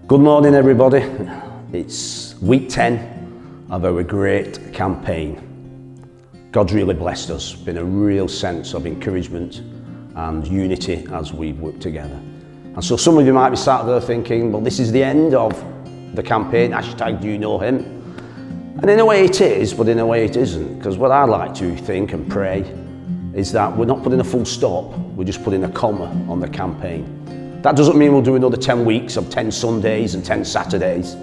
Good morning, everybody. It's week 10 of our great campaign. God's really blessed us. Been a real sense of encouragement and unity as we've worked together. And so some of you might be sat there thinking, well, this is the end of the campaign, hashtag do you know him? And in a way it is, but in a way it isn't. Because what I like to think and pray is that we're not putting a full stop, we're just putting a comma on the campaign. That doesn't mean we'll do another 10 weeks of 10 Sundays and 10 Saturdays.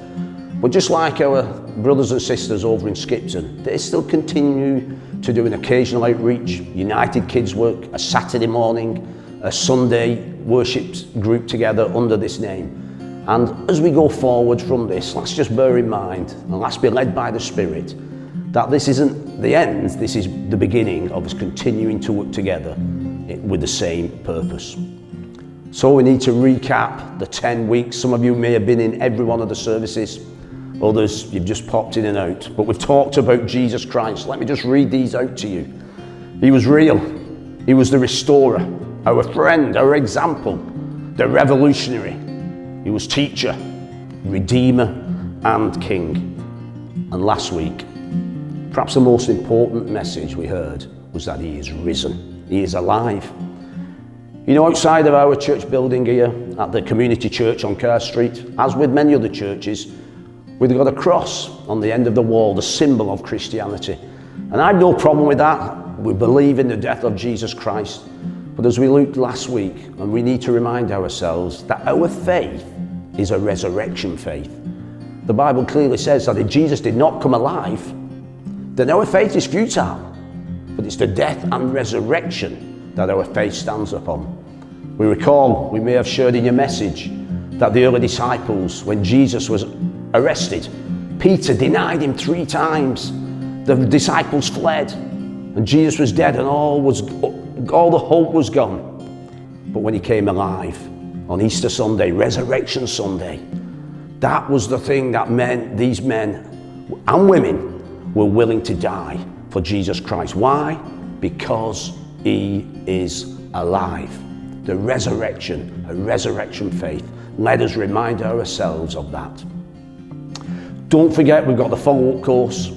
But just like our brothers and sisters over in Skipton, they still continue to do an occasional outreach, United Kids Work, a Saturday morning, a Sunday worship group together under this name. And as we go forward from this, let's just bear in mind, and let's be led by the Spirit, that this isn't the end, this is the beginning of us continuing to work together with the same purpose. So we need to recap the 10 weeks. Some of you may have been in every one of the services. Others, you've just popped in and out. But we've talked about Jesus Christ. Let me just read these out to you. He was real. He was the restorer, our friend, our example, the revolutionary. He was teacher, redeemer, and king. And last week, perhaps the most important message we heard was that he is risen. He is alive. You know, outside of our church building here at the community church on Kerr Street, as with many other churches, we've got a cross on the end of the wall, the symbol of Christianity. And I have no problem with that. We believe in the death of Jesus Christ. But as we looked last week, and we need to remind ourselves that our faith is a resurrection faith. The Bible clearly says that if Jesus did not come alive, then our faith is futile. But it's the death and resurrection that our faith stands upon. We recall, we may have shared in your message, that the early disciples, when Jesus was arrested, Peter denied him 3 times. The disciples fled, and Jesus was dead, and all the hope was gone. But when he came alive on Easter Sunday, Resurrection Sunday, that was the thing that these men and women were willing to die for Jesus Christ. Why? Because he is alive. The resurrection, a resurrection faith. Let us remind ourselves of that. Don't forget, we've got the follow-up course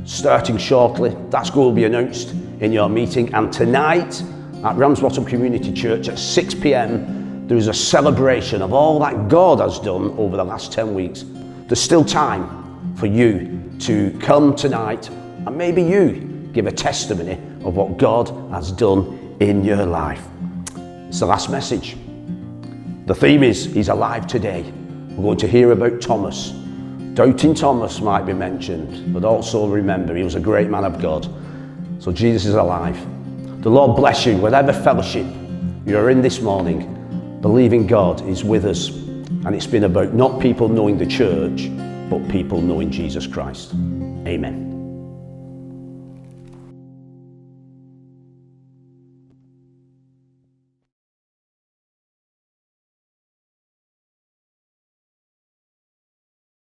starting shortly. That's going to be announced in your meeting. And tonight at Ramsbottom Community Church at 6 p.m, there is a celebration of all that God has done over the last 10 weeks. There's still time for you to come tonight and maybe you give a testimony of what God has done in your life. It's the last message. The theme is, he's alive today. We're going to hear about Thomas. Doubting Thomas might be mentioned, but also remember, he was a great man of God. So Jesus is alive. The Lord bless you, whatever fellowship you're in this morning, believing God is with us. And it's been about not people knowing the church, but people knowing Jesus Christ. Amen.